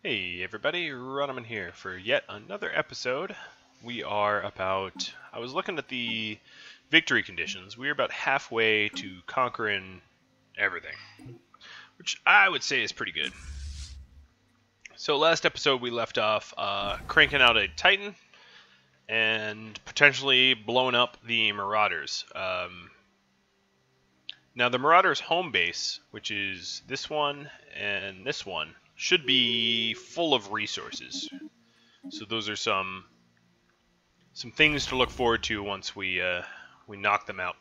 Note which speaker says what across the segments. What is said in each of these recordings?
Speaker 1: Hey everybody, Runaman here for yet another episode. We are about, I was looking at the victory conditions, we are about halfway to conquering everything, which I would say is pretty good. So last episode we left off cranking out a Titan and potentially blowing up the Marauders. Now the Marauders' home base, which is this one and this one, should be full of resources. So those are some things to look forward to once we knock them out.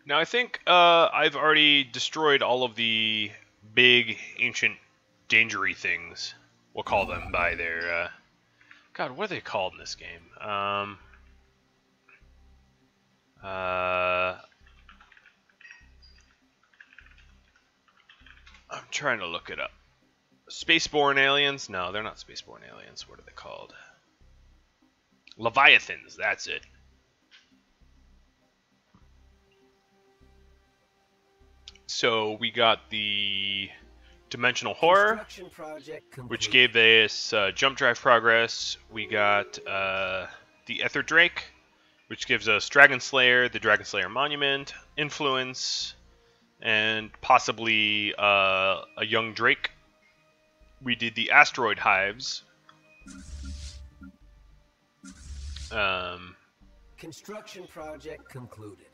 Speaker 1: Now I think I've already destroyed all of the big ancient dangery things. We'll call them by their God, what are they called in this game? I'm trying to look it up. Spaceborne aliens? No, they're not spaceborne aliens. What are they called? Leviathans, that's it. So we got the Dimensional Horror, which gave us jump drive progress. We got the Ether Drake, which gives us Dragon Slayer, the Dragon Slayer Monument, Influence, and possibly a young Drake. We did the Asteroid Hives.
Speaker 2: Construction project concluded.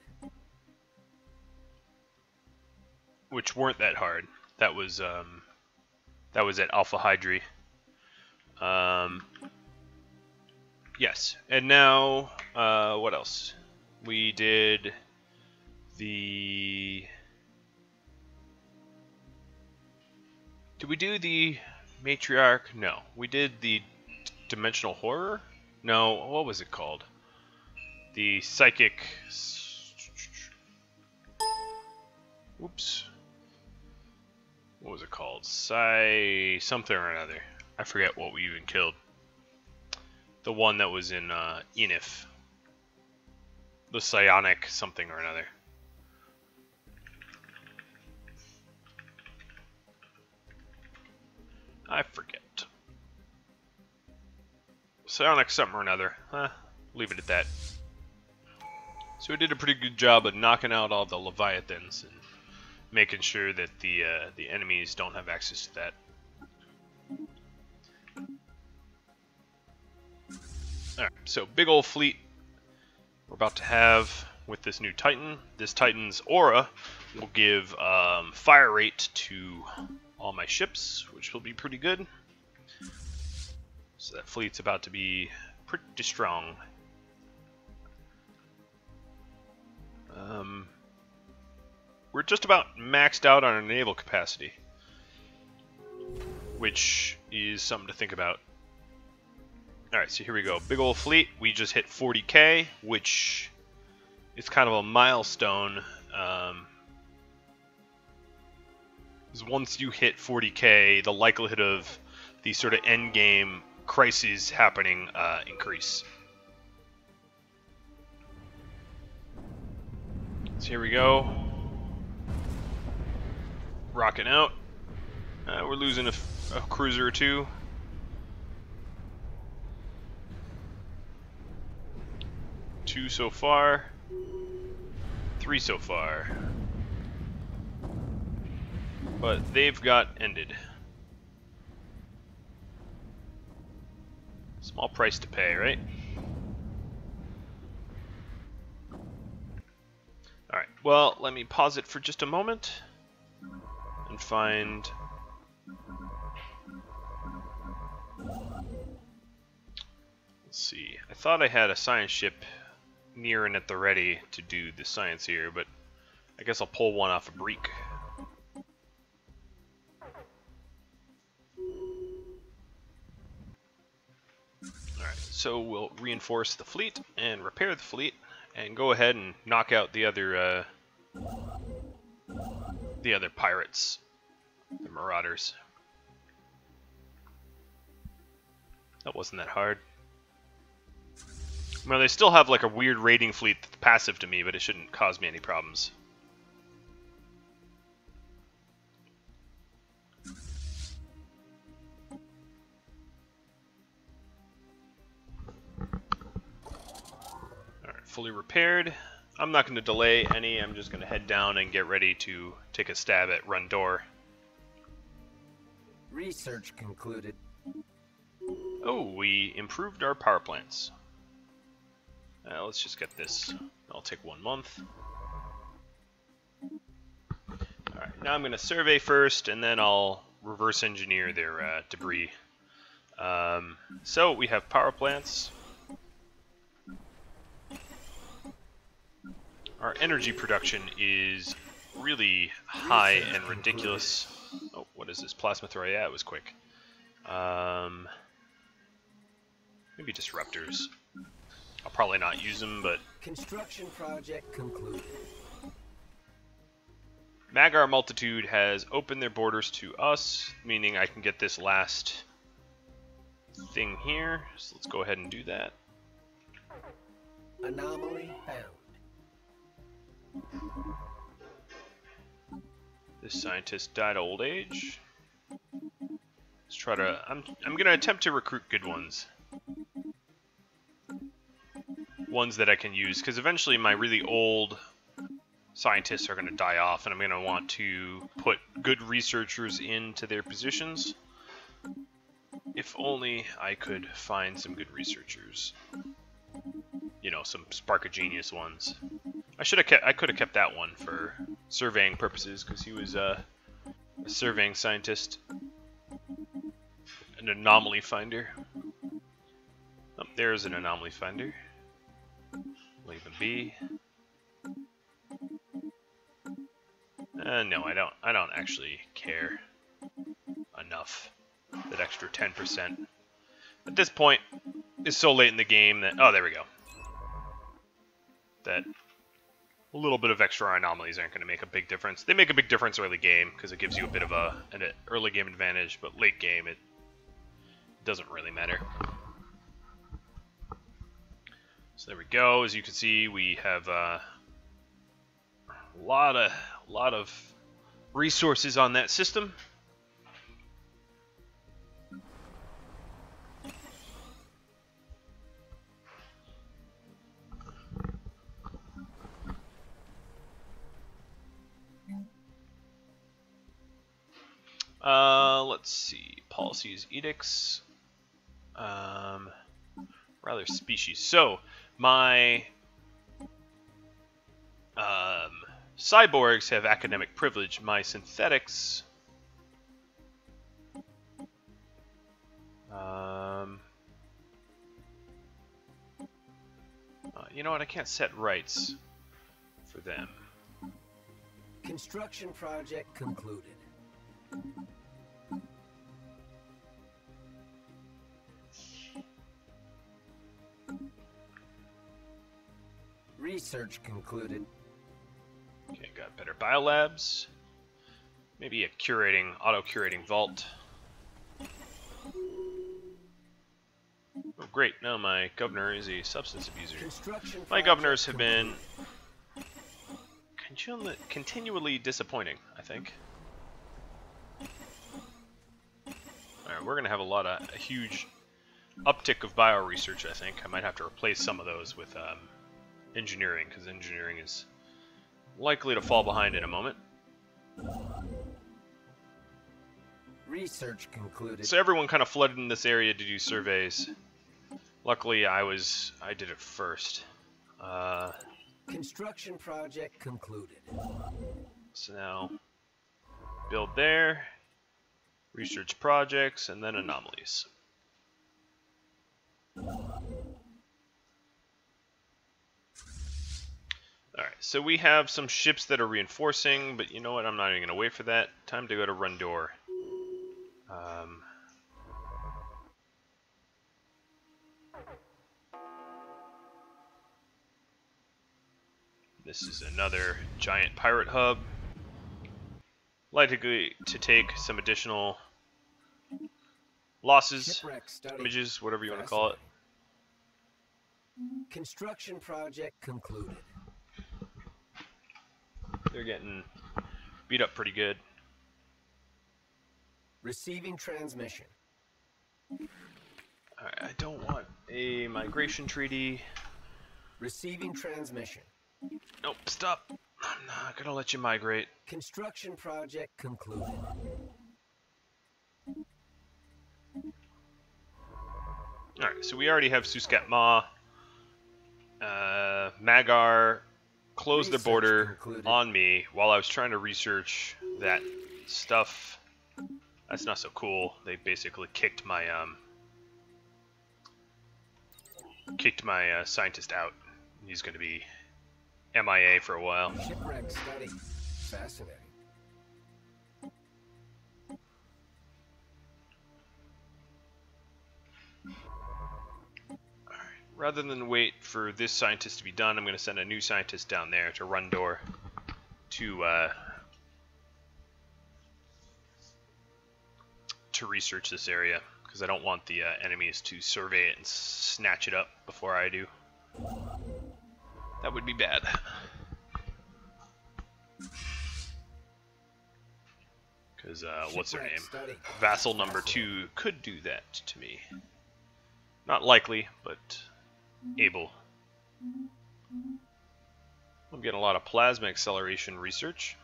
Speaker 1: Which weren't that hard. That was at Alpha Hydri. Yes, and now what else? We did the. Did we do the Matriarch? No. We did the Dimensional Horror? No, what was it called? The Psychic... Oops. What was it called? Something or another. I forget what we even killed. The one that was in Enif. The Psionic something or another. I forget. Psionic something or another. Leave it at that. So we did a pretty good job of knocking out all the Leviathans and making sure that the enemies don't have access to that. Alright, so big old fleet we're about to have with this new Titan. This Titan's aura will give fire rate to all my ships, which will be pretty good. So that fleet's about to be pretty strong. We're just about maxed out on our naval capacity, which is something to think about. Alright, so here we go. Big old fleet. We just hit 40k, which is kind of a milestone. Because once you hit 40k, the likelihood of the sort of end game crises happening increase. So here we go. Rocking out. We're losing a cruiser or two. Two so far. Three so far. But they've got ended. Small price to pay, right? Alright, well, let me pause it for just a moment and find... Let's see, I thought I had a science ship near and at the ready to do the science here, but I guess I'll pull one off a break. Alright, so we'll reinforce the fleet and repair the fleet and go ahead and knock out the other pirates, the Marauders. That wasn't that hard. Well, they still have like a weird raiding fleet that's passive to me, but it shouldn't cause me any problems. fully repaired. I'm not going to delay any. I'm just going to head down and get ready to take a stab at run door.
Speaker 2: Research concluded.
Speaker 1: Oh, we improved our power plants. Let's just get this. I'll take 1 month. Alright, now I'm going to survey first, and then I'll reverse engineer their debris. So we have power plants. Our energy production is really high and ridiculous. Oh, what is this? Plasma thrower. Yeah, it was quick. Maybe disruptors. I'll probably not use them, but...
Speaker 2: Construction project concluded.
Speaker 1: Magar Multitude has opened their borders to us, meaning I can get this last thing here. So let's go ahead and do that.
Speaker 2: Anomaly found.
Speaker 1: This scientist died of old age. Let's try to... I'm going to attempt to recruit good ones. Ones that I can use, because eventually my really old scientists are going to die off, and I'm going to want to put good researchers into their positions. If only I could find some good researchers. You know, some spark of genius ones. I could have kept that one for surveying purposes, because he was a surveying scientist, an anomaly finder. Oh, there's an anomaly finder. Leave him be. No, I don't actually care enough. That extra 10%. At this point, it's so late in the game that... Oh, there we go. That a little bit of extra anomalies aren't going to make a big difference. They make a big difference early game, because it gives you a bit of an early game advantage, but late game, it doesn't really matter. So there we go. As you can see, we have a lot of resources on that system. Let's see. Policies, edicts. Rather species. So, my cyborgs have academic privilege. My synthetics you know what? I can't set rights for them.
Speaker 2: Construction project concluded. Research concluded.
Speaker 1: Okay, got better biolabs. Maybe a auto-curating vault. Oh, great. Now my governor is a substance abuser. My governors have been continually disappointing, I think. Alright, we're going to have a huge uptick of bio-research, I think. I might have to replace some of those with engineering, because engineering is likely to fall behind in a moment.
Speaker 2: Research concluded.
Speaker 1: So everyone kind of flooded in this area to do surveys. Luckily, I did it first.
Speaker 2: Construction project concluded.
Speaker 1: So now, build there, research projects, and then anomalies. Alright, so we have some ships that are reinforcing, but you know what, I'm not even going to wait for that. Time to go to run door. This is another giant pirate hub. Likely to take some additional losses, damages, whatever you want to call it.
Speaker 2: Construction project concluded.
Speaker 1: They're getting beat up pretty good.
Speaker 2: Receiving transmission.
Speaker 1: Alright, I don't want a migration treaty.
Speaker 2: Receiving transmission.
Speaker 1: Nope, stop. I'm not gonna let you migrate.
Speaker 2: Construction project concluded.
Speaker 1: Alright, so we already have Suskat Ma. Magar closed the
Speaker 2: Research
Speaker 1: border
Speaker 2: concluded.
Speaker 1: on me while I was trying to research that stuff. That's not so cool. They basically kicked my scientist out. He's going to be MIA for a while.
Speaker 2: Shipwreck study. Fascinating.
Speaker 1: Rather than wait for this scientist to be done, I'm going to send a new scientist down there to Rundor to research this area, because I don't want the enemies to survey it and snatch it up before I do. That would be bad. Because what's their name?
Speaker 2: Study.
Speaker 1: Vassal number 2 could do that to me. Not likely, but able. I'm getting a lot of plasma acceleration research.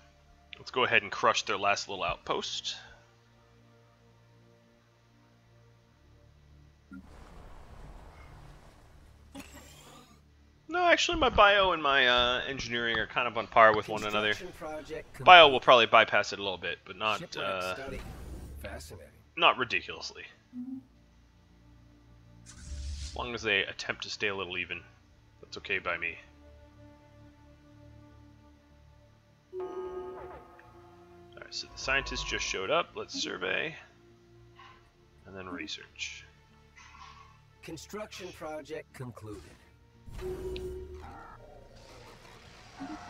Speaker 1: Let's go ahead and crush their last little outpost. No, actually my bio and my engineering are kind of on par with one another. Bio will probably bypass it a little bit, but not
Speaker 2: study. Fascinating.
Speaker 1: not ridiculously. As long as they attempt to stay a little even, that's okay by me. Alright, so the scientists just showed up. Let's survey. And then research.
Speaker 2: Construction project concluded.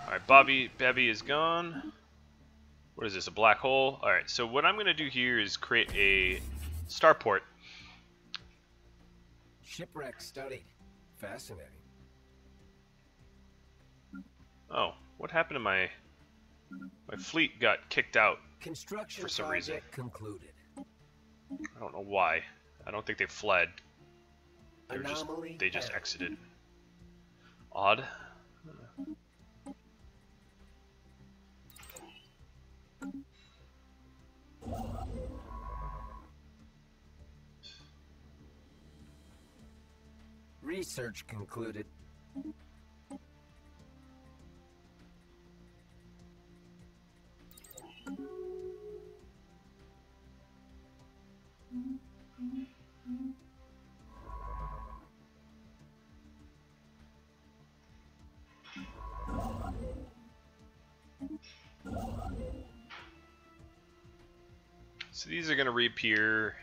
Speaker 1: Alright, Bevy is gone. What is this, a black hole? Alright, so what I'm going to do here is create a starport.
Speaker 2: Shipwreck studied. Fascinating.
Speaker 1: Oh, what happened to my fleet got kicked out
Speaker 2: Construction
Speaker 1: for some reason.
Speaker 2: project concluded.
Speaker 1: I don't know why. I don't think they fled.
Speaker 2: Anomaly
Speaker 1: They just
Speaker 2: error.
Speaker 1: exited. Odd.
Speaker 2: Research concluded.
Speaker 1: So these are going to reappear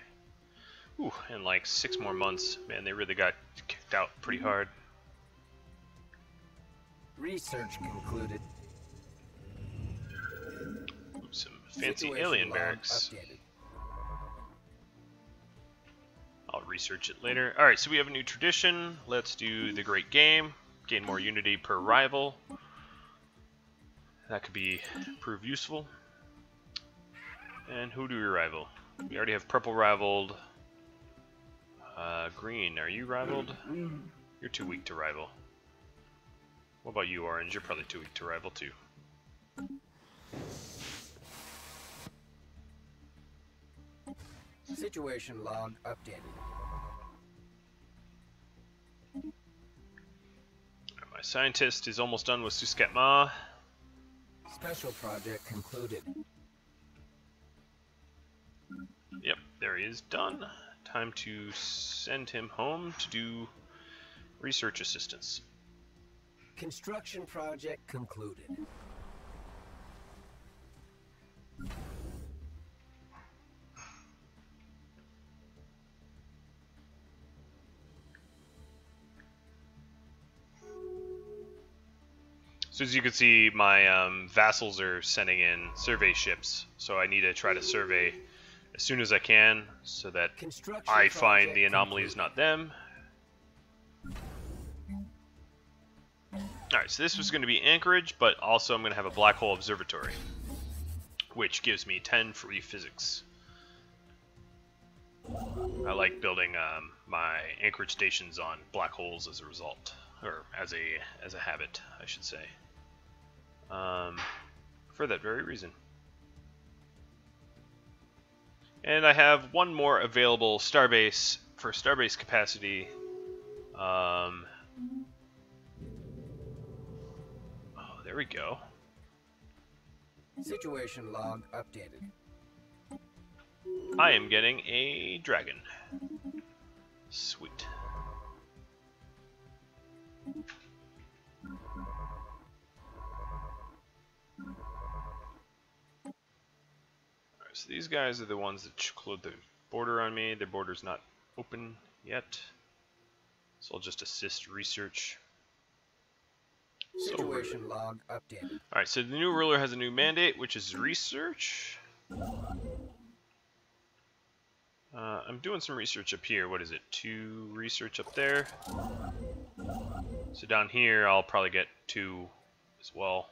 Speaker 1: in like 6 more months. Man, they really got kicked out pretty hard.
Speaker 2: Research concluded.
Speaker 1: Ooh, some fancy
Speaker 2: Situation
Speaker 1: alien
Speaker 2: log
Speaker 1: barracks.
Speaker 2: updated.
Speaker 1: I'll research it later. Alright, so we have a new tradition. Let's do the great game. Gain more unity per rival. That could prove useful. And who do we rival? We already have purple rivaled. Green, are you rivaled? You're too weak to rival. What about you, Orange? You're probably too weak to rival too.
Speaker 2: Situation log updated.
Speaker 1: My scientist is almost done with Suskat Ma.
Speaker 2: Special project concluded.
Speaker 1: Yep, there he is, done. Time to send him home to do research assistance.
Speaker 2: Construction project concluded.
Speaker 1: So as you can see, my vassals are sending in survey ships, so I need to try to survey as soon as I can, so that
Speaker 2: Construction
Speaker 1: I find
Speaker 2: project
Speaker 1: the anomalies,
Speaker 2: concluded.
Speaker 1: not them. Alright, so this was going to be Anchorage, but also I'm going to have a black hole observatory, which gives me 10 free physics. I like building my Anchorage stations on black holes as a result. or as a habit, I should say. For that very reason. And I have one more available starbase for starbase capacity. Oh, there we go.
Speaker 2: Situation log updated.
Speaker 1: I am getting a dragon. Sweet. Alright, so these guys are the ones that close the border on me. Their border's not open yet. So I'll just assist research.
Speaker 2: Situation log updated.
Speaker 1: Alright, so the new ruler has a new mandate, which is research. I'm doing some research up here. What is it? 2 research up there. So down here, I'll probably get 2 as well.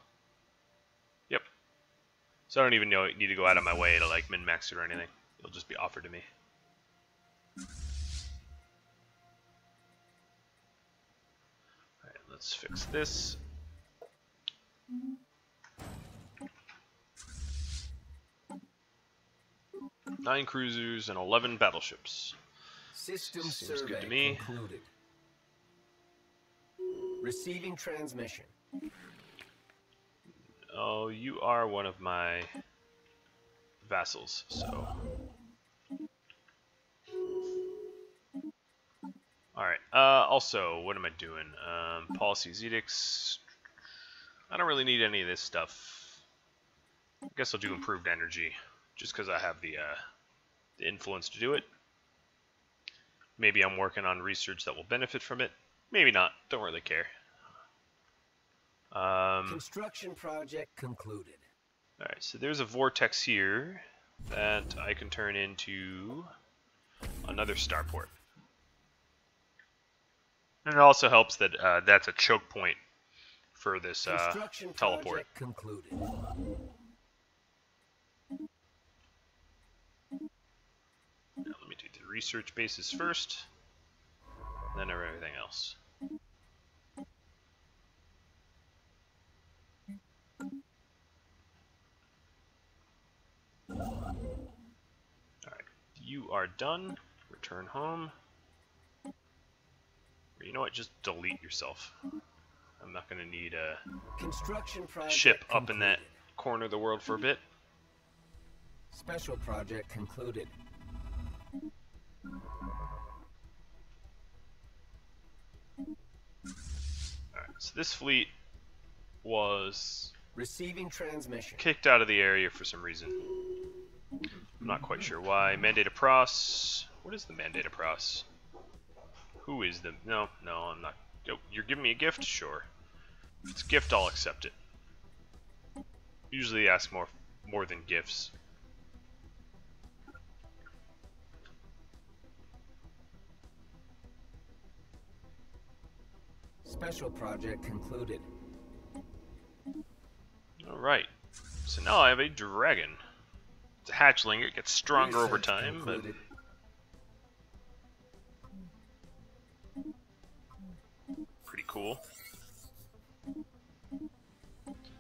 Speaker 1: Yep. So I don't even need to go out of my way to like min-max it or anything. It'll just be offered to me. Alright, let's fix this. Nine cruisers and 11 battleships.
Speaker 2: System
Speaker 1: Seems
Speaker 2: survey
Speaker 1: good to me.
Speaker 2: concluded. Receiving transmission.
Speaker 1: Oh, you are one of my vassals, so. Alright, also, what am I doing? Policies, edicts. I don't really need any of this stuff. I guess I'll do improved energy, just because I have the influence to do it. Maybe I'm working on research that will benefit from it. Maybe not. Don't really care.
Speaker 2: Construction project concluded.
Speaker 1: Alright, so there's a vortex here that I can turn into another starport. And it also helps that that's a choke point for this
Speaker 2: Construction
Speaker 1: teleport.
Speaker 2: project concluded.
Speaker 1: Now, let me do the research bases first, then everything else. Alright, you are done. Return home. Or you know what, just delete yourself. I'm not going to need a
Speaker 2: Construction project
Speaker 1: ship up in that
Speaker 2: concluded.
Speaker 1: corner of the world for a bit.
Speaker 2: Special project concluded.
Speaker 1: Alright, so this fleet was
Speaker 2: Receiving transmission.
Speaker 1: kicked out of the area for some reason. I'm not quite sure why. Mandate of Pros. What is the Mandate of Pros? Who is the... No, I'm not... Oh, you're giving me a gift? Sure. If it's a gift, I'll accept it. Usually ask more than gifts.
Speaker 2: Special project concluded.
Speaker 1: Alright. So now I have a dragon. It's a hatchling. It gets stronger over
Speaker 2: Research
Speaker 1: time, but...
Speaker 2: concluded.
Speaker 1: Pretty cool.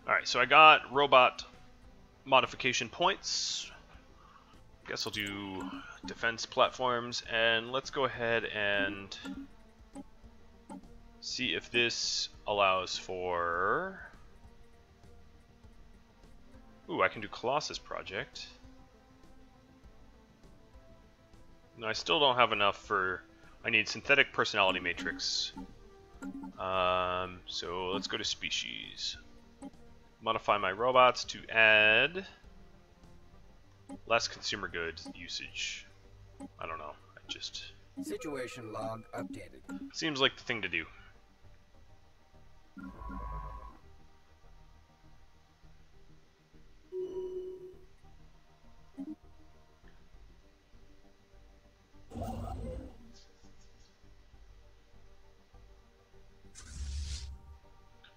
Speaker 1: Alright, so I got robot modification points. Guess I'll do defense platforms, and let's go ahead and see if this allows for... Ooh, I can do Colossus project. No, I still don't have enough for... I need synthetic personality matrix. So let's go to species. Modify my robots to add less consumer goods usage. I don't know. I just...
Speaker 2: Situation log updated.
Speaker 1: Seems like the thing to do.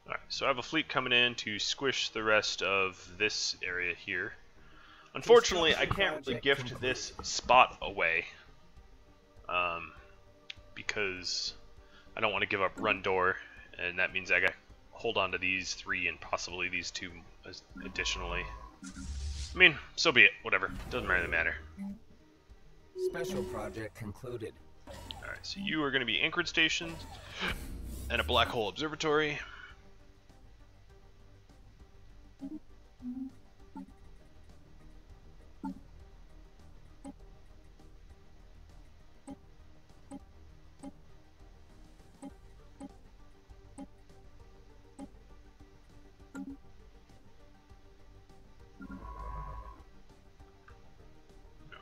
Speaker 1: Alright, so I have a fleet coming in to squish the rest of this area here. Unfortunately, I can't really gift this spot away. Because I don't want to give up run door and that means I got hold on to these 3 and possibly these 2 additionally. I mean, so be it. Whatever. Doesn't really matter.
Speaker 2: Special project concluded.
Speaker 1: Alright, so you are going to be anchored stations and a black hole observatory.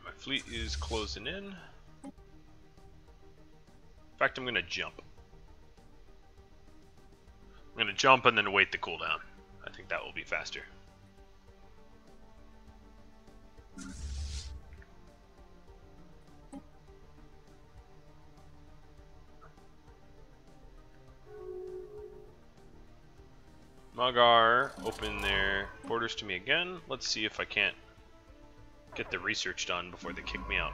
Speaker 1: My fleet is closing in. In fact, I'm going to jump. I'm going to jump and then wait the cooldown. I think that will be faster. Magar, open their borders to me again. Let's see if I can't get the research done before they kick me out.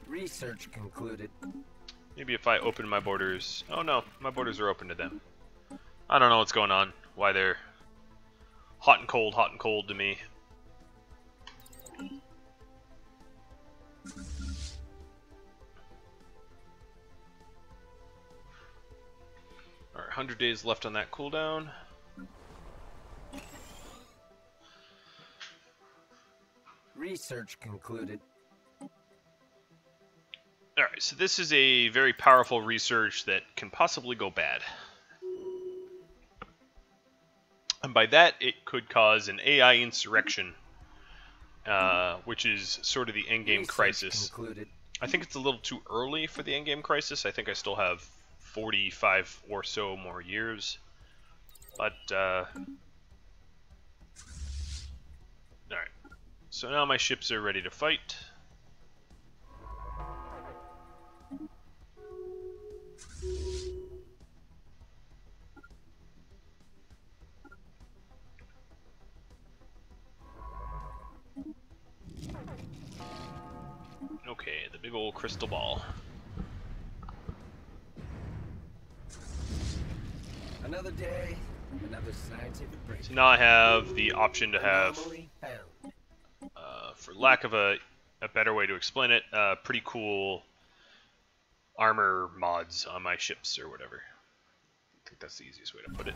Speaker 2: Research concluded.
Speaker 1: Maybe if I open my borders... Oh no, my borders are open to them. I don't know what's going on. Why they're hot and cold to me. Alright, 100 days left on that cooldown.
Speaker 2: Research concluded.
Speaker 1: Alright, so this is a very powerful research that can possibly go bad. And by that, it could cause an AI insurrection, which is sort of the endgame crisis.
Speaker 2: Concluded.
Speaker 1: I think it's a little too early for the endgame crisis. I think I still have 45 or so more years. But, alright. So now my ships are ready to fight. Okay, the big old crystal ball.
Speaker 2: Another day, another scientific break.
Speaker 1: So now I have the option to have,
Speaker 2: Anomaly found.
Speaker 1: for lack of a better way to explain it, pretty cool armor mods on my ships or whatever. I think that's the easiest way to put it.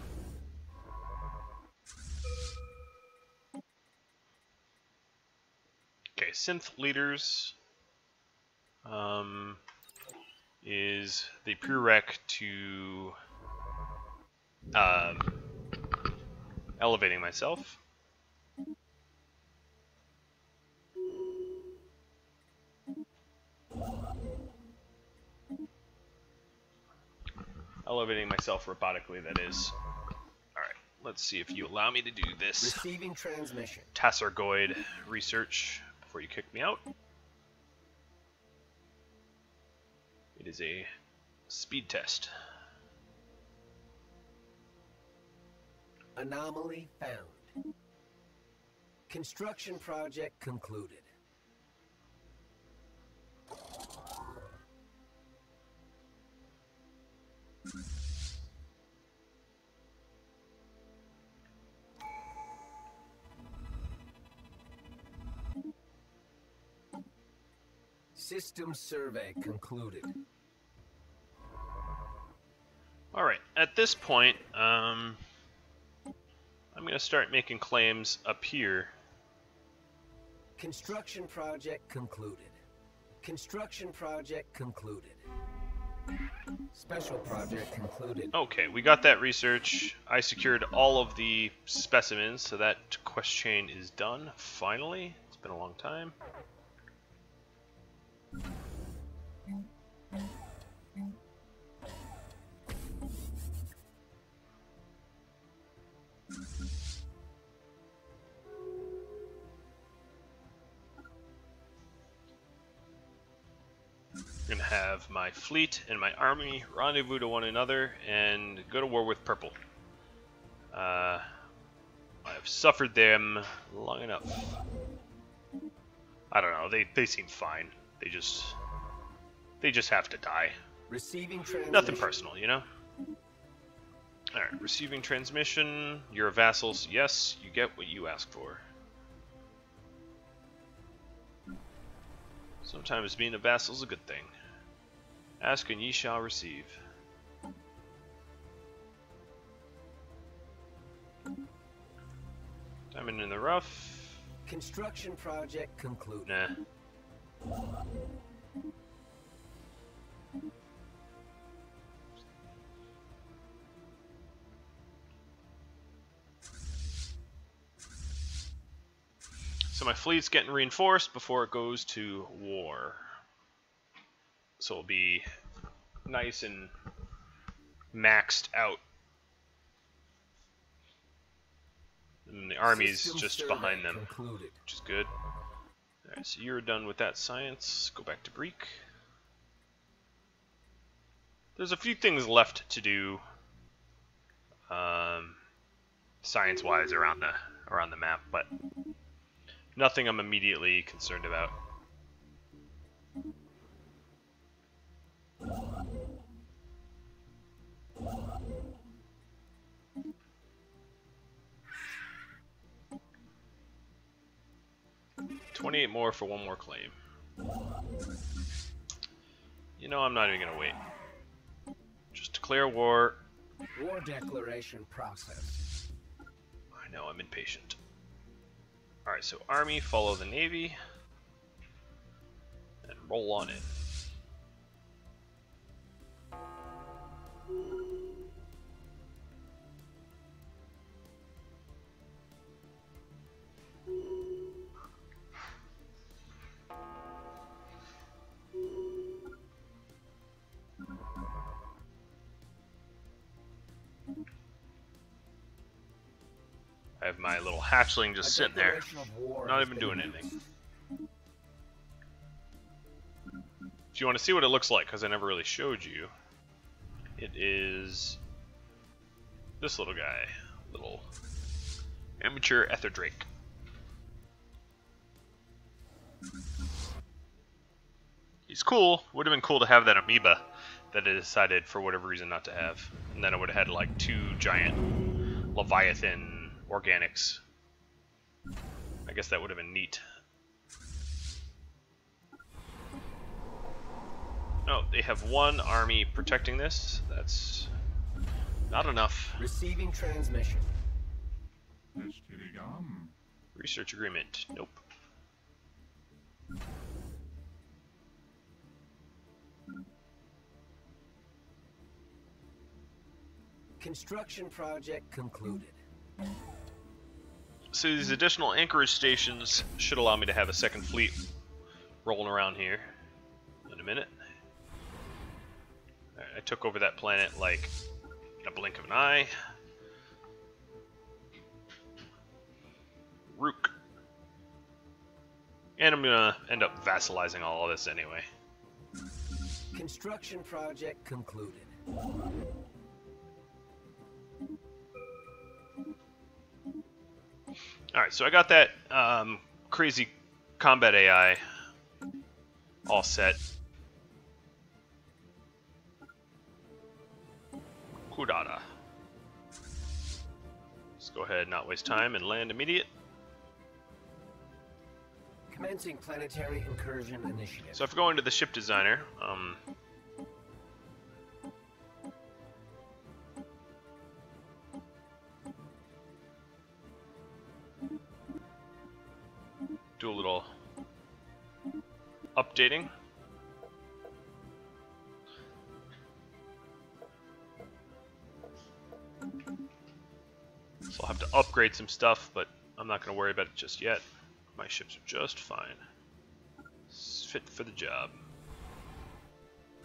Speaker 1: Okay, synth leaders is the prereq to elevating myself. Elevating myself robotically, that is. Alright, let's see if you allow me to do this.
Speaker 2: Receiving transmission.
Speaker 1: Tassargoid research before you kick me out. It is a speed test.
Speaker 2: Anomaly found. Construction project concluded. System survey concluded.
Speaker 1: Alright, at this point, I'm going to start making claims up here.
Speaker 2: Construction project concluded. Construction project concluded. Special project concluded.
Speaker 1: Okay, we got that research. I secured all of the specimens, so that quest chain is done, finally. It's been a long time. I'm gonna have my fleet and my army rendezvous to one another and go to war with purple. I've suffered them long enough. I don't know, they seem fine. They just have to die,
Speaker 2: Receiving transmission.
Speaker 1: Nothing personal, you know? Alright, receiving transmission. You're a vassal, so yes, you get what you ask for. Sometimes being a vassal is a good thing. Ask and ye shall receive. Diamond in the rough.
Speaker 2: Construction project concluded.
Speaker 1: Nah. So my fleet's getting reinforced before it goes to war. So it'll be nice and maxed out. And the army's
Speaker 2: System
Speaker 1: just
Speaker 2: survey
Speaker 1: behind them,
Speaker 2: concluded.
Speaker 1: which is good. Alright, so you're done with that science. Go back to Greek. There's a few things left to do science-wise around the map, but nothing I'm immediately concerned about. $28 more for one more claim. You know, I'm not even gonna wait. Just declare war.
Speaker 2: War declaration process.
Speaker 1: I know, I'm impatient. Alright, so Army, follow the Navy. And roll on in. I have my little hatchling just sitting there, not even doing anything. If you want to see what it looks like, because I never really showed you, it is this little guy, little amateur ether drake. He's cool. Would have been cool to have that amoeba that I decided for whatever reason not to have, and then I would have had like 2 giant Leviathan organics. I guess that would have been neat. Oh, they have 1 army protecting this. That's not enough.
Speaker 2: Receiving transmission.
Speaker 1: Research agreement. Nope.
Speaker 2: Construction project concluded.
Speaker 1: So these additional anchorage stations should allow me to have a second fleet rolling around here in a minute. Right, I took over that planet like in a blink of an eye. Rook. And I'm gonna end up vassalizing all of this anyway.
Speaker 2: Construction project concluded.
Speaker 1: Alright, so I got that crazy combat AI all set. Kudada. Let's go ahead and not waste time and land immediate.
Speaker 2: Commencing planetary incursion initiative.
Speaker 1: So if we go into the ship designer, do a little updating. So I'll have to upgrade some stuff, but I'm not going to worry about it just yet. My ships are just fine. It's fit for the job.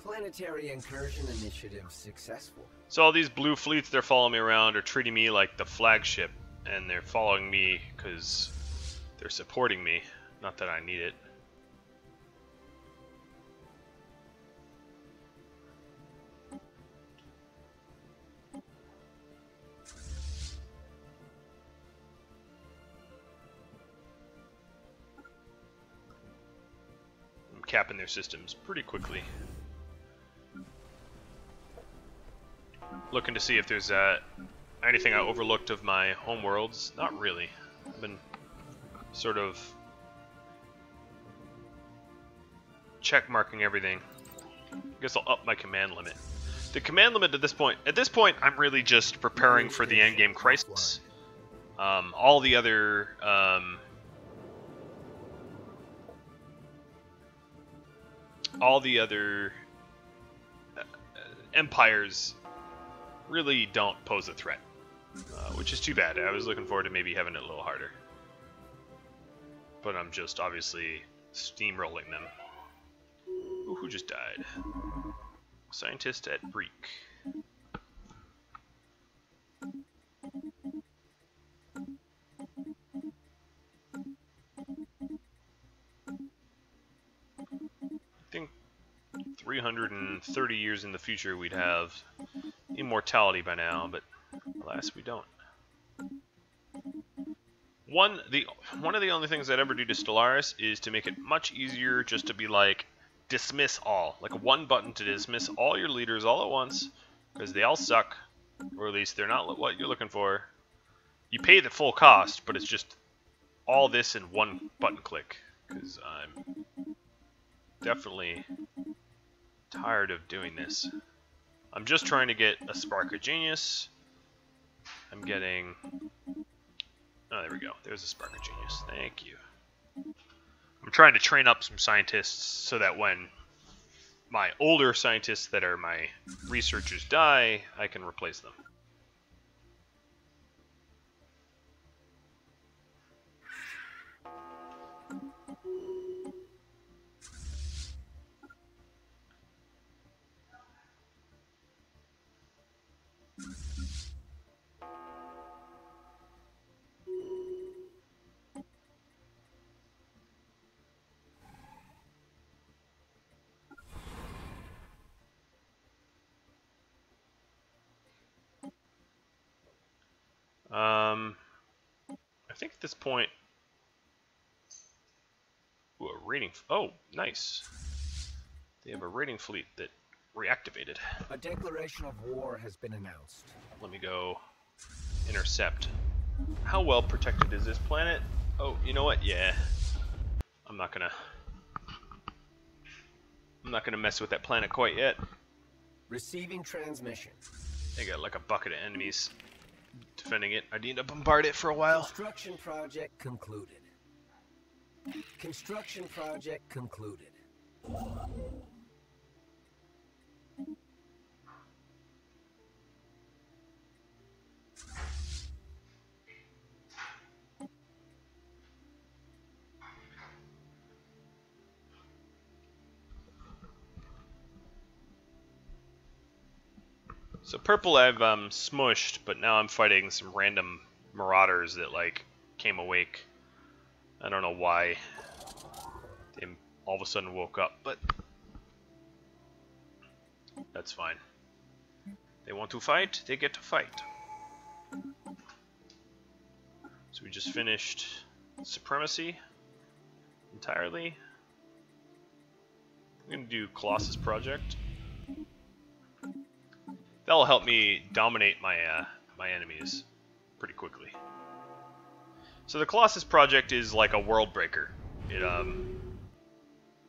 Speaker 2: Planetary incursion initiative successful.
Speaker 1: So all these blue fleets they're following me around are treating me like the flagship, and they're following me because they're supporting me. Not that I need it. I'm capping their systems pretty quickly. looking to see if there's anything I overlooked of my homeworlds. Not really. I've been sort of check marking everything. I guess I'll up my command limit. The command limit at this point, I'm really just preparing for the endgame crisis. All the other empires really don't pose a threat, which is too bad. I was looking forward to maybe having it a little harder, but I'm just obviously steamrolling them. Ooh, who just died? Scientist at Breek. I think 330 years in the future we'd have immortality by now, but alas, we don't. One of the only things I'd ever do to Stellaris is to make it much easier just to be like, dismiss all. Like one button to dismiss all your leaders all at once, because they all suck, or at least they're not what you're looking for. You pay the full cost, but it's just all this in one button click, because I'm definitely tired of doing this. I'm just trying to get a spark of genius. I'm getting... Oh, there we go. There's a spark of genius. Thank you. I'm trying to train up some scientists so that when my older scientists that are my researchers die, I can replace them. I think at this point... Ooh, a raiding... Oh, nice. They have a raiding fleet that reactivated.
Speaker 2: A declaration of war has been announced.
Speaker 1: Let me go intercept. How well protected is this planet? Oh, you know what? Yeah. I'm not gonna mess with that planet quite yet.
Speaker 2: Receiving transmission.
Speaker 1: They got like a bucket of enemies defending it. I need to bombard it for a while.
Speaker 2: Construction project concluded. Construction project concluded.
Speaker 1: So purple I've smushed, but now I'm fighting some random marauders that like came awake. I don't know why they all of a sudden woke up, but that's fine. They want to fight, they get to fight. So we just finished Supremacy entirely. I'm gonna do Colossus Project. That'll help me dominate my my enemies pretty quickly. So the Colossus Project is like a world breaker. It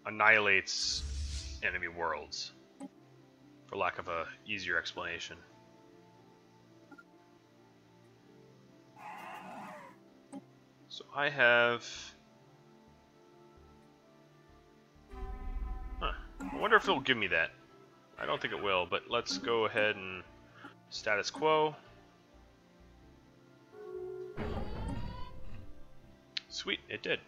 Speaker 1: annihilates enemy worlds, for lack of a easier explanation. So I have... Huh. I wonder if it'll give me that. I don't think it will, but let's go ahead and status quo. Sweet, it did.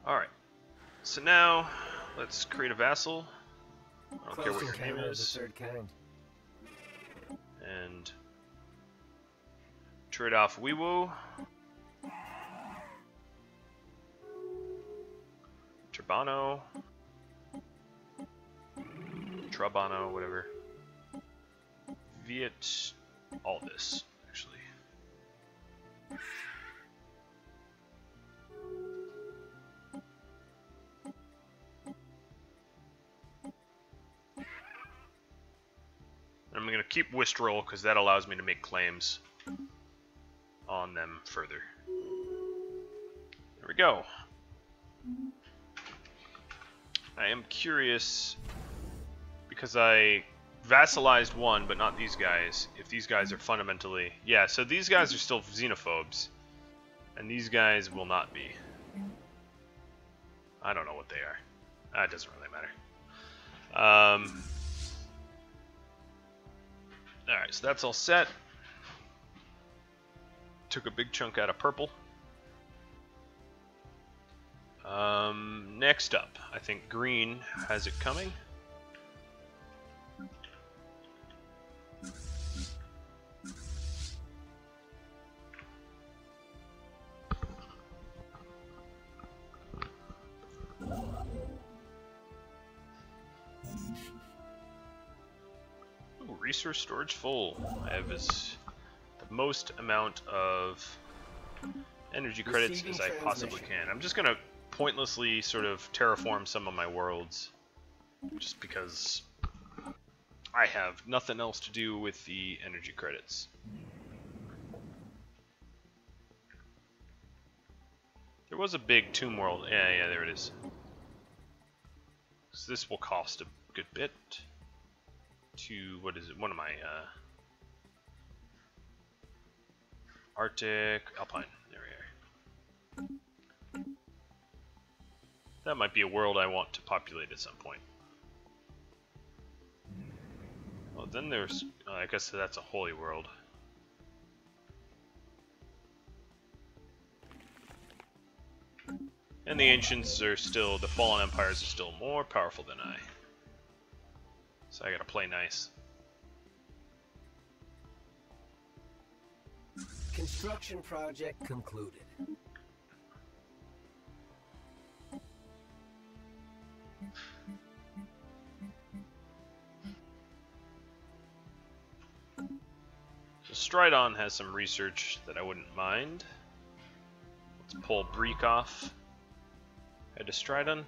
Speaker 1: Alright, so now let's create a vassal. I don't care what your name is.
Speaker 2: The third kind.
Speaker 1: And trade off Weewoo. Turbano. Trabano, whatever. Viet. All this, actually. I'm going to keep Wistrel because that allows me to make claims on them further. There we go. I am curious, because I vassalized one, but not these guys, if these guys are fundamentally... Yeah, so these guys are still xenophobes, and these guys will not be. I don't know what they are. It doesn't really matter. Alright, so that's all set. Took a big chunk out of purple. Next up, I think green has it coming. Ooh, resource storage full. I have the most amount of energy credits as I possibly can. I'm just gonna pointlessly sort of terraform some of my worlds, just because I have nothing else to do with the energy credits. There was a big tomb world. Yeah, there it is. So this will cost a good bit. To, what is it? One of my Arctic, Alpine. There we are. That might be a world I want to populate at some point. Well, then there's, I guess that's a holy world. And the ancients are still, the fallen empires are still more powerful than I. So I gotta play nice.
Speaker 2: Construction project concluded.
Speaker 1: So Stridon has some research that I wouldn't mind. Let's pull Breek off. Head to Stridon.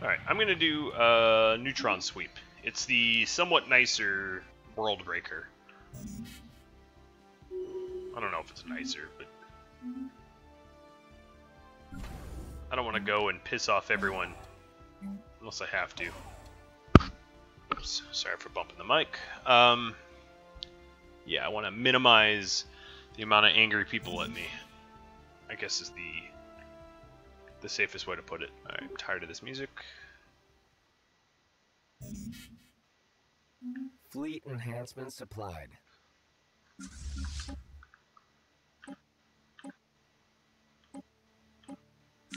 Speaker 1: Alright, I'm gonna do a neutron sweep. It's the somewhat nicer World Breaker. I don't know if it's nicer, but I don't want to go and piss off everyone unless I have to. Oops, sorry for bumping the mic. Yeah, I want to minimize the amount of angry people at me, I guess is the safest way to put it. Alright, I'm tired of this music.
Speaker 2: Fleet enhancement supplied.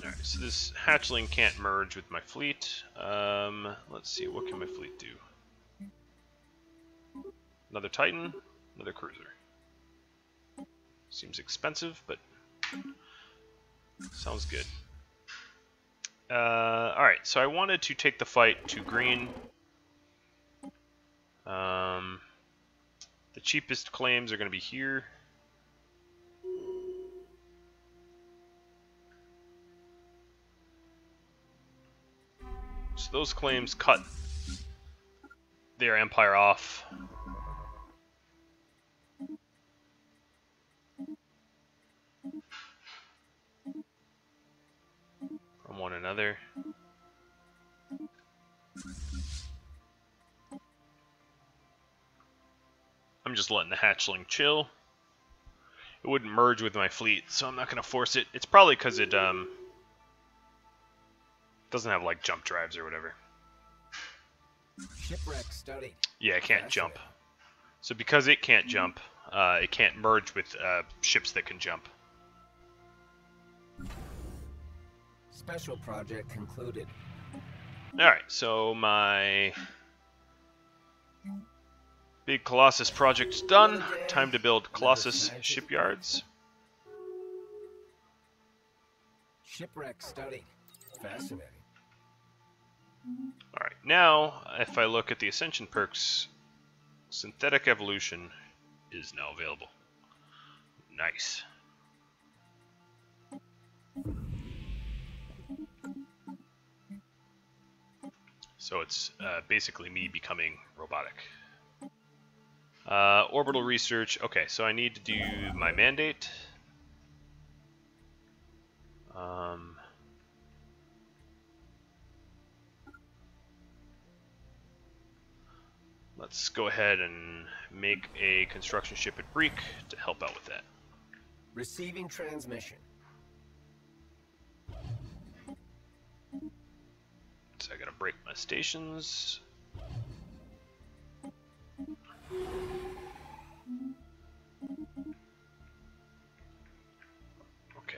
Speaker 1: Alright, so this hatchling can't merge with my fleet. Let's see, what can my fleet do? Another Titan, another cruiser. Seems expensive, but sounds good. Alright, so I wanted to take the fight to green. The cheapest claims are going to be here. So those claims cut their empire off. From one another. I'm just letting the hatchling chill. It wouldn't merge with my fleet, so I'm not going to force it. It's probably because it doesn't have like jump drives or whatever.
Speaker 2: Shipwreck study.
Speaker 1: Yeah, it can't jump. So because it can't jump, it can't merge with ships that can jump.
Speaker 2: Special project concluded.
Speaker 1: Alright, so my big Colossus project's done. Time to build Colossus shipyards.
Speaker 2: Shipwreck study. Fascinating.
Speaker 1: Alright, now if I look at the Ascension perks, Synthetic Evolution is now available. Nice. So it's basically me becoming robotic. Orbital research. Okay, so I need to do my mandate. Let's go ahead and make a construction ship at Breek to help out with that.
Speaker 2: Receiving transmission.
Speaker 1: So I gotta break my stations. Okay.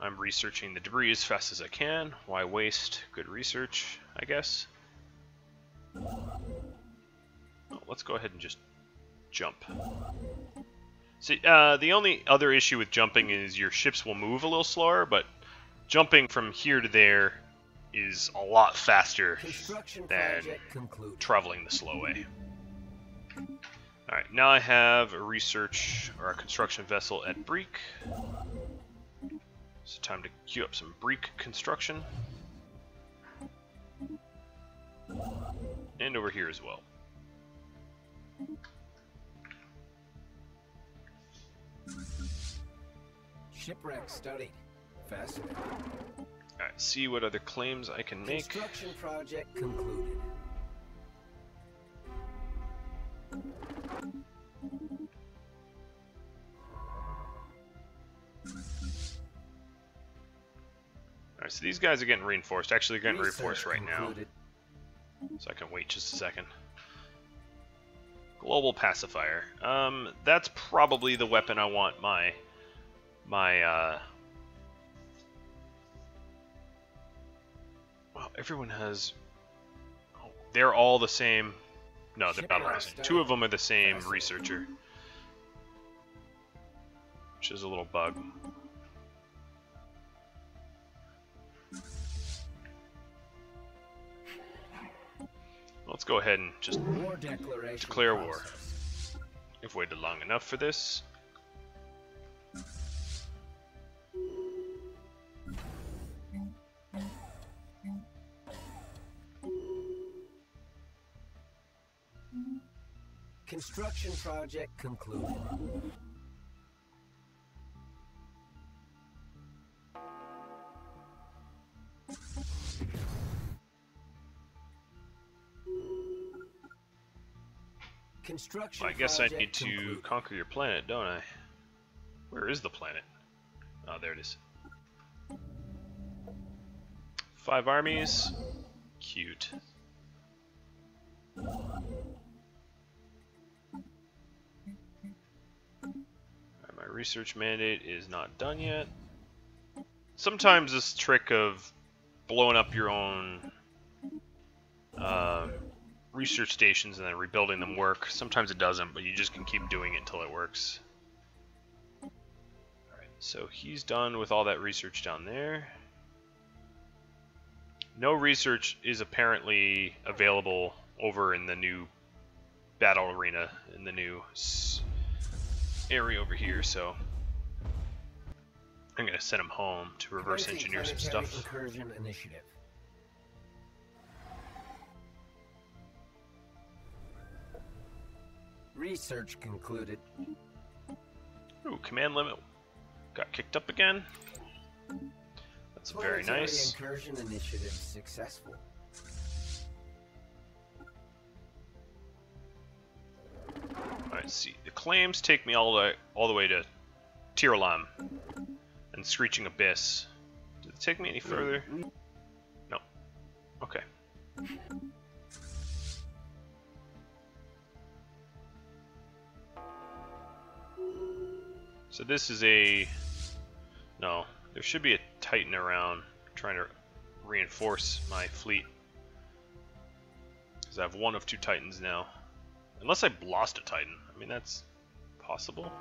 Speaker 1: I'm researching the debris as fast as I can. Why waste good research, I guess? Oh, let's go ahead and just jump. See, the only other issue with jumping is your ships will move a little slower, but jumping from here to there is a lot faster than traveling the slow way. Alright, now I have a research or a construction vessel at Breek. So time to queue up some Breek construction. And over here as well.
Speaker 2: Shipwreck studied. Fascinating.
Speaker 1: Alright, see what other claims I can make.
Speaker 2: Construction project concluded.
Speaker 1: Alright, so these guys are getting reinforced. Actually, they're getting reinforced right now. So I can wait just a second. Global pacifier. That's probably the weapon I want my well, everyone has... Oh, they're all the same... No, they're battle rising. Two of them are the same researcher. Which is a little bug. Let's go ahead and just declare war. I've waited long enough for this.
Speaker 2: Construction project concluded. Construction.
Speaker 1: Well, I guess I need to conquer your planet, don't I? Where is the planet? Oh, there it is. 5 armies. Cute. My research mandate is not done yet. Sometimes this trick of blowing up your own research stations and then rebuilding them work. Sometimes it doesn't, but you just can keep doing it until it works. Alright, so he's done with all that research down there. No research is apparently available over in the new battle arena, in the new area over here, so I'm going to send him home to reverse engineer some stuff.
Speaker 2: Incursion initiative. Research concluded.
Speaker 1: Ooh, command limit got kicked up again. That's very nice.
Speaker 2: Incursion initiative successful.
Speaker 1: Alright, see. The claims take me all the way to Tiralam and Screeching Abyss. Did it take me any further? No. Okay. So this is a... No, there should be a Titan around trying to reinforce my fleet. Because I have one of 2 Titans now. Unless I lost a Titan. I mean, that's possible.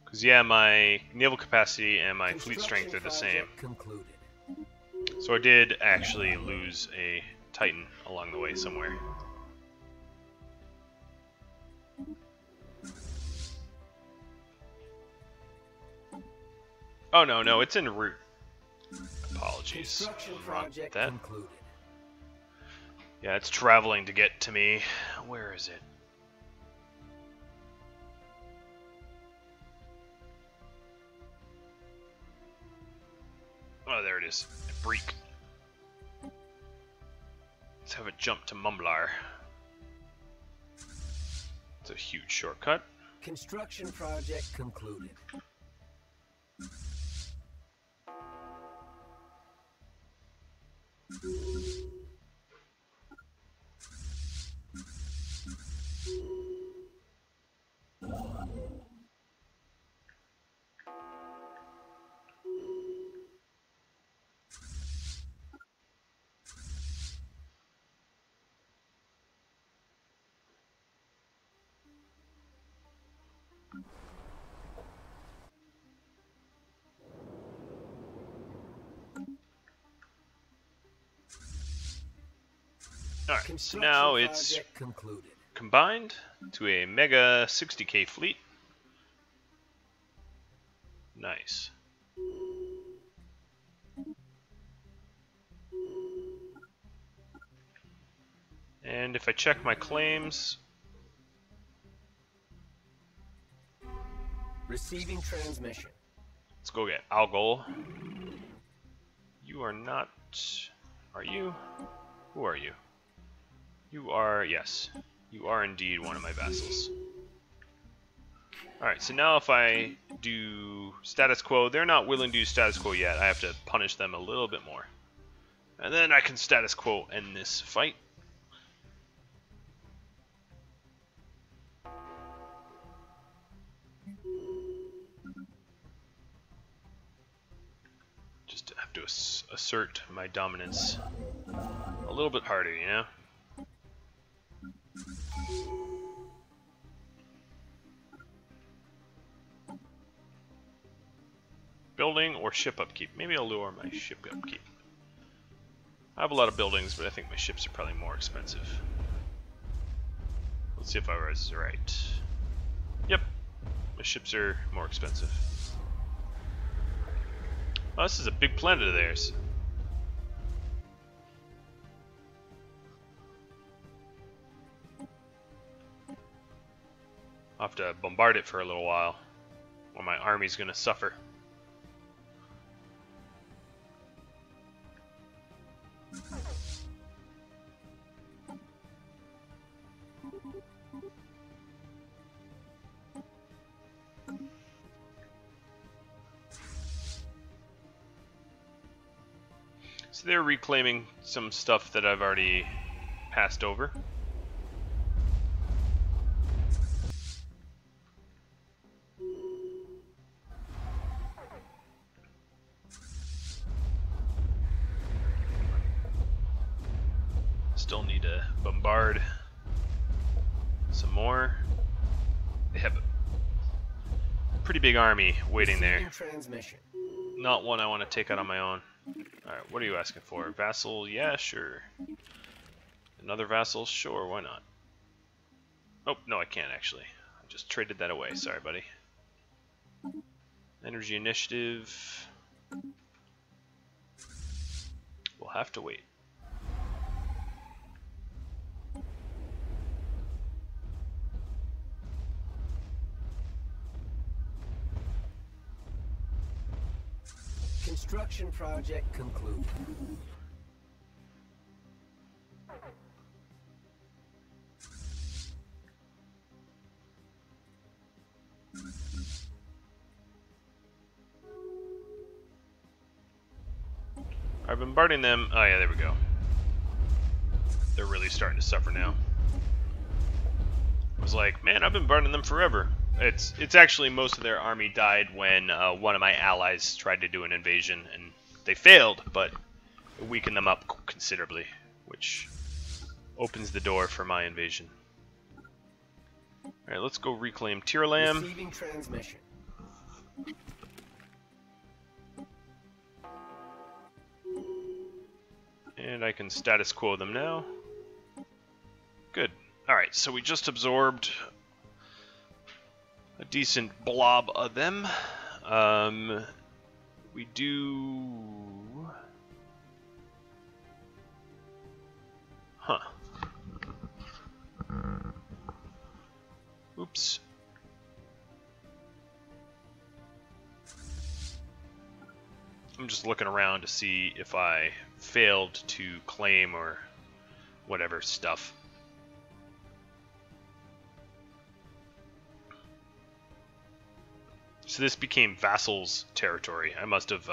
Speaker 1: Because, yeah, my naval capacity and my fleet strength are the same. So I did actually lose a Titan along the way somewhere. Oh, no, it's en route. Apologies. jeez.
Speaker 2: Construction
Speaker 1: Want
Speaker 2: project
Speaker 1: that?
Speaker 2: concluded.
Speaker 1: Yeah, it's traveling to get to me. Where is it? Oh, there it is. Break. Let's have it jump to Mumblar. It's a huge shortcut.
Speaker 2: Construction project concluded.
Speaker 1: Alright, so now it's
Speaker 2: project concluded.
Speaker 1: combined to a mega 60k fleet. Nice. And if I check my claims,
Speaker 2: Receiving transmission.
Speaker 1: let's go get Algol. You are not... Are you? Who are you? You are... Yes. You are indeed one of my vassals. Alright, so now if I do status quo, they're not willing to do status quo yet. I have to punish them a little bit more. And then I can status quo end this fight. Just have to assert my dominance a little bit harder, you know? Building or ship upkeep. Maybe I'll lower my ship upkeep. I have a lot of buildings, but I think my ships are probably more expensive. Let's see if I was right. Yep, my ships are more expensive. Oh, this is a big planet of theirs. I'll have to bombard it for a little while, or my army's gonna suffer. So they're reclaiming some stuff that I've already passed over. Still need to bombard some more. They have a pretty big army waiting there.
Speaker 2: Transmission.
Speaker 1: Not one I want to take out on my own. Alright, what are you asking for? Vassal? Yeah, sure. Another vassal? Sure, why not? Oh, no, I can't actually. I just traded that away. Sorry, buddy. Energy initiative. We'll have to wait.
Speaker 2: Construction project concluded.
Speaker 1: Alright, bombarding them. Oh yeah, there we go. They're really starting to suffer now. I was like, man, I've been bombarding them forever. It's actually most of their army died when one of my allies tried to do an invasion, and they failed, but it weakened them up considerably, which opens the door for my invasion. Alright, let's go reclaim Tiralam.
Speaker 2: Receiving transmission.
Speaker 1: And I can status quo them now. Good. Alright, so we just absorbed a decent blob of them. We do Huh. Oops. I'm just looking around to see if I failed to claim or whatever stuff. So this became vassals' territory. I must have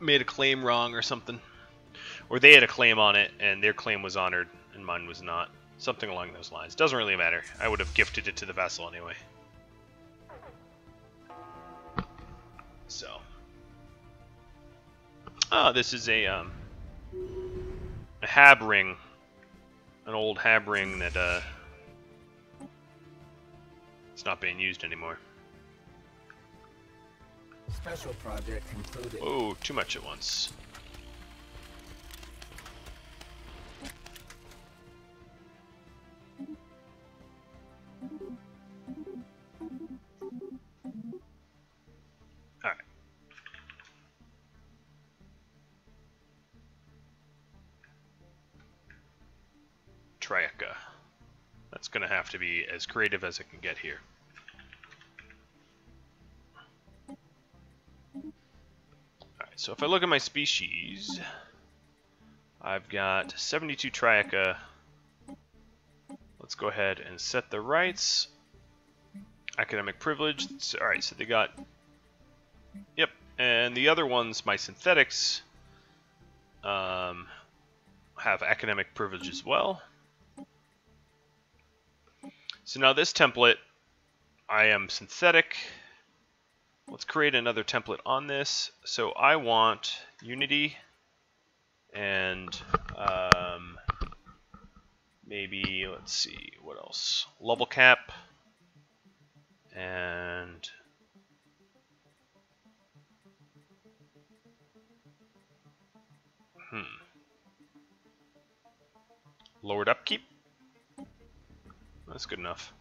Speaker 1: made a claim wrong or something. Or they had a claim on it, and their claim was honored, and mine was not. Something along those lines. Doesn't really matter. I would have gifted it to the vassal anyway. So. Oh, this is a hab ring. An old hab ring that, it's not being used anymore.
Speaker 2: Special project concluded.
Speaker 1: Oh, too much at once. Alright. Triaca. That's gonna have to be as creative as I can get here. So if I look at my species, I've got 72 Triaca. Let's go ahead and set the rights. Academic privilege. Alright, so they got... Yep, and the other ones, my synthetics, have academic privilege as well. So now this template, I am synthetic. Let's create another template on this. So I want Unity and maybe, let's see, what else? Level cap and lowered upkeep. That's good enough.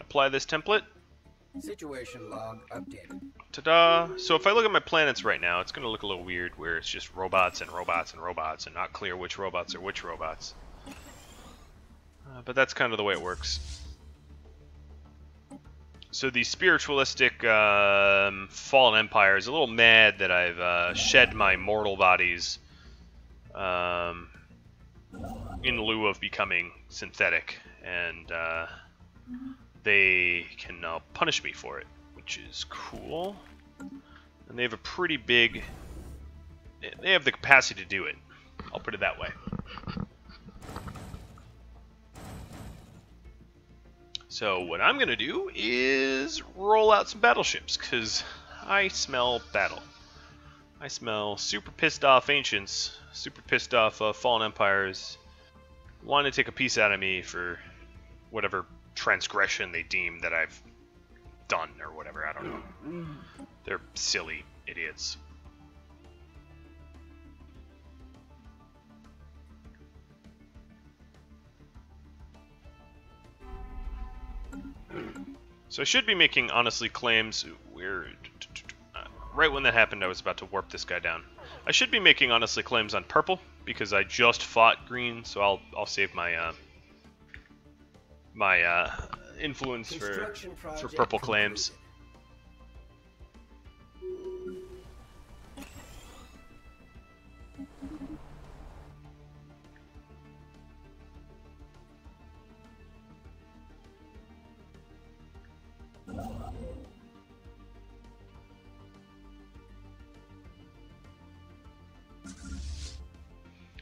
Speaker 1: Apply this template.
Speaker 2: Situation log updated.
Speaker 1: Ta-da! So if I look at my planets right now, it's going to look a little weird where it's just robots and robots and robots and not clear which robots are which robots. But that's kind of the way it works. So the spiritualistic fallen empire is a little mad that I've shed my mortal bodies in lieu of becoming synthetic, and they can now punish me for it, which is cool. And they have a pretty big... They have the capacity to do it. I'll put it that way. So what I'm going to do is roll out some battleships, because I smell battle. I smell super pissed off ancients, super pissed off fallen empires, want to take a piece out of me for whatever transgression they deem that I've done or whatever. I don't know. They're silly idiots. So I should be making, honestly, claims. Right when that happened, I was about to warp this guy down. I should be making, honestly, claims on purple because I just fought green, so I'll save my influence for purple claims.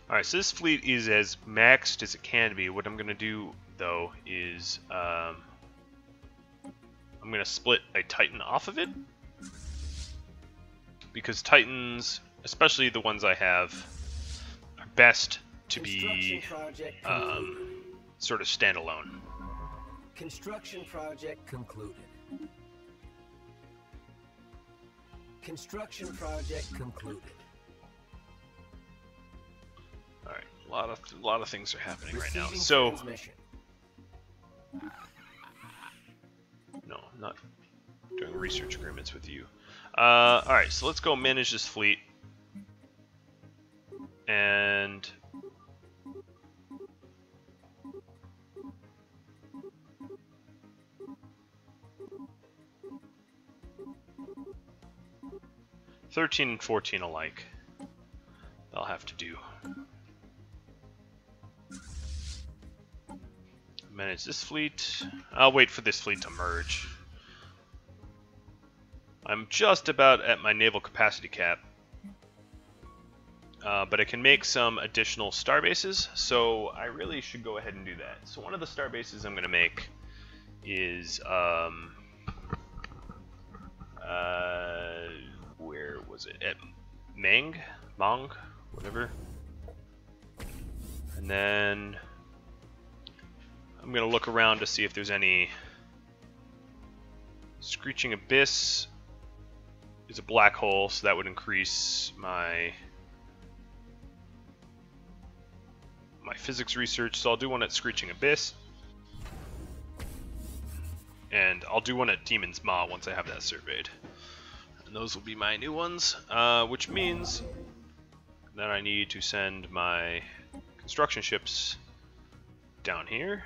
Speaker 1: Alright, so this fleet is as maxed as it can be. What I'm going to do, though, is I'm going to split a Titan off of it. Because Titans, especially the ones I have, are best to be sort of standalone.
Speaker 2: Construction project concluded. Construction project concluded.
Speaker 1: Alright, a lot of things are happening right now. So, no, I'm not doing research agreements with you. Alright, so let's go manage this fleet. And 13 and 14 alike. I'll have to do. Manage this fleet. I'll wait for this fleet to merge. I'm just about at my naval capacity cap. But I can make some additional star bases, so I really should go ahead and do that. So one of the star bases I'm going to make is, where was it? At Mong, whatever. And then I'm going to look around to see if there's any. Screeching Abyss is a black hole, so that would increase my physics research. So I'll do one at Screeching Abyss. And I'll do one at Demon's Maw once I have that surveyed. And those will be my new ones, which means that I need to send my construction ships down here.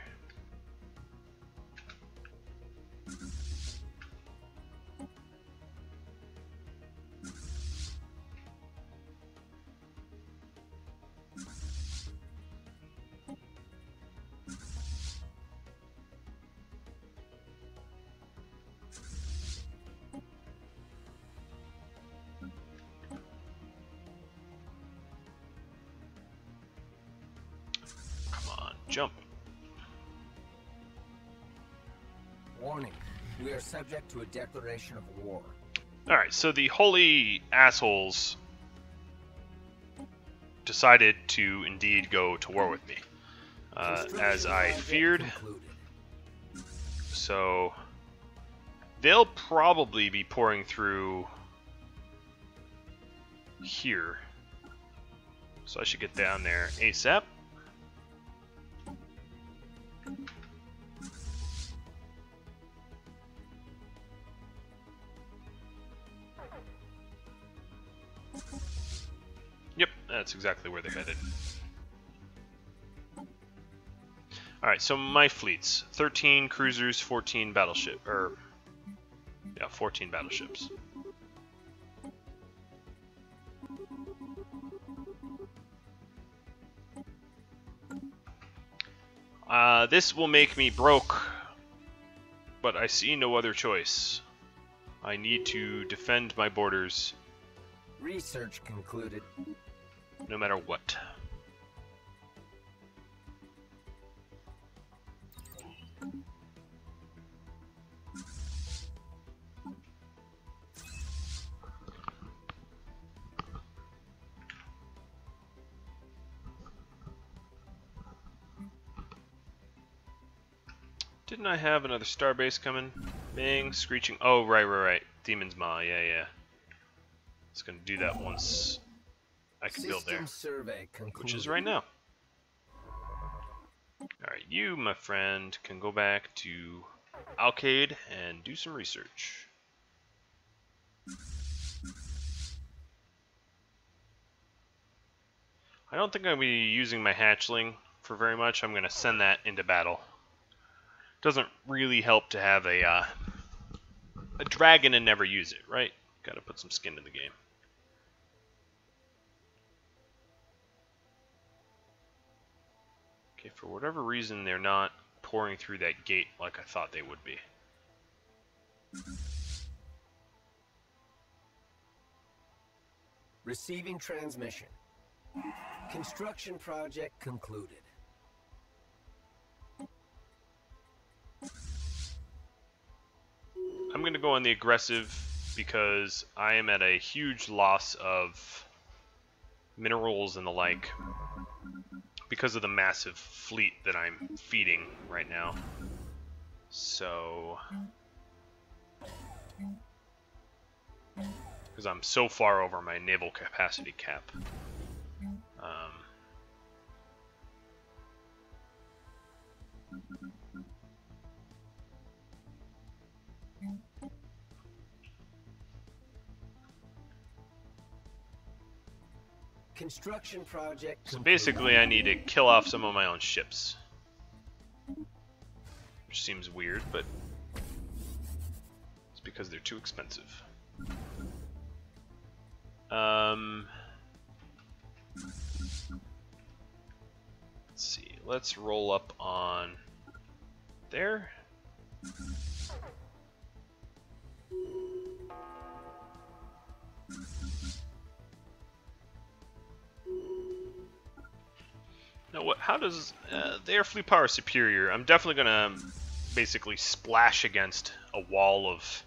Speaker 1: Jump.
Speaker 2: Warning. We are subject to a declaration of war.
Speaker 1: Alright, so the holy assholes decided to indeed go to war with me. As I feared. So they'll probably be pouring through here. So I should get down there ASAP. Yep, that's exactly where they're headed. Alright, so my fleets. 13 cruisers, 14 battleship, 14 battleships. This will make me broke, but I see no other choice. I need to defend my borders.
Speaker 2: Research concluded.
Speaker 1: No matter what. Didn't I have another starbase coming? Bang, screeching. Oh, right. Demon's Maw, yeah. It's gonna do that once I can build there.
Speaker 2: Survey
Speaker 1: which is right now. Alright, you, my friend, can go back to Alcade and do some research. I don't think I'll be using my hatchling for very much. I'm gonna send that into battle. Doesn't really help to have a dragon and never use it, right? Gotta put some skin in the game. Okay, for whatever reason, they're not pouring through that gate like I thought they would be.
Speaker 2: Receiving transmission. Construction project concluded.
Speaker 1: I'm going to go on the aggressive because I am at a huge loss of minerals and the like because of the massive fleet that I'm feeding right now. So, because I'm so far over my naval capacity cap.
Speaker 2: Construction project.
Speaker 1: So basically, I need to kill off some of my own ships, which seems weird, but it's because they're too expensive. let's roll up on there. Now, what? How does the air fleet power is superior? I'm definitely gonna basically splash against a wall of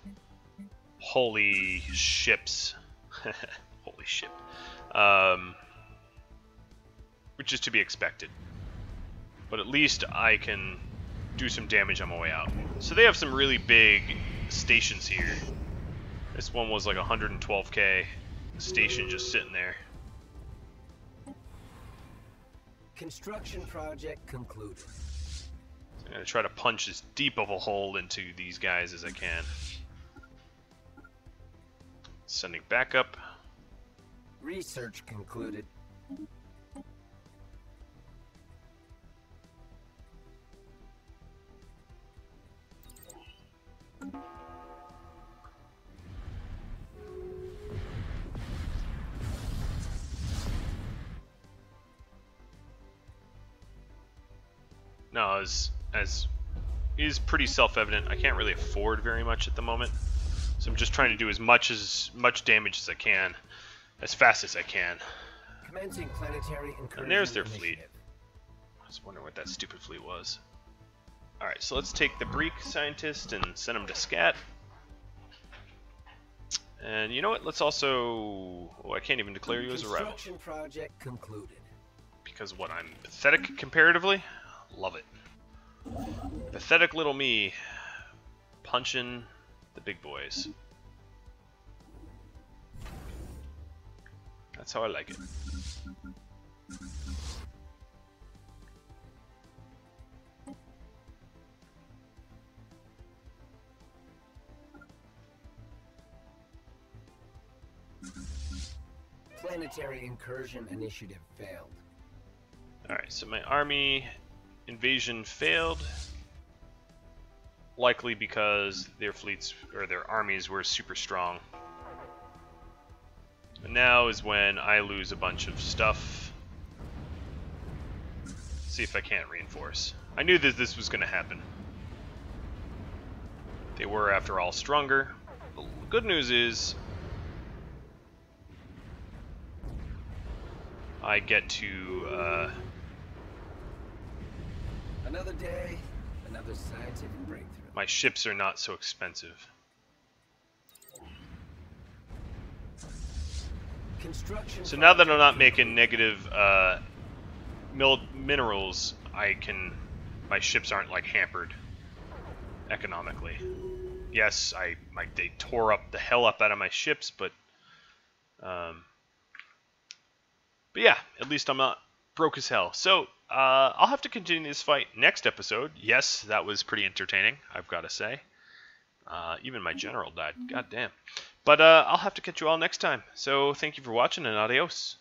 Speaker 1: holy ships, holy ship, which is to be expected. But at least I can do some damage on my way out. So they have some really big stations here. This one was like 112k station just sitting there.
Speaker 2: Construction project concluded.
Speaker 1: So I'm going to try to punch as deep of a hole into these guys as I can. Sending backup.
Speaker 2: Research concluded.
Speaker 1: No, as is pretty self-evident, I can't really afford very much at the moment. So I'm just trying to do as much damage as I can, as fast as I can.
Speaker 2: Commencing planetary incursion.
Speaker 1: And there's their
Speaker 2: initiative.
Speaker 1: fleet. I was wondering what that stupid fleet was. Alright, so let's take the Breek scientist and send him to Scat. And you know what? Let's also... Oh, I can't even declare you as a rival.
Speaker 2: Construction project concluded.
Speaker 1: Because what, I'm pathetic comparatively? Love it. Pathetic little me punching the big boys. That's how I like it.
Speaker 2: Planetary incursion initiative failed.
Speaker 1: Alright, so my army invasion failed. Likely because their fleets, or their armies, were super strong. And now is when I lose a bunch of stuff. See if I can't reinforce. I knew that this was going to happen. They were, after all, stronger. The good news is I get to
Speaker 2: Another day, another scientific breakthrough.
Speaker 1: my ships are not so expensive.
Speaker 2: Construction.
Speaker 1: So now that I'm
Speaker 2: project
Speaker 1: not making
Speaker 2: concluded.
Speaker 1: negative minerals, my ships aren't like hampered economically. Yes, they tore up the hell up out of my ships, but yeah, at least I'm not broke as hell. So I'll have to continue this fight next episode. Yes, that was pretty entertaining, I've got to say. Even my general died. God damn. But I'll have to catch you all next time. So thank you for watching, and adios.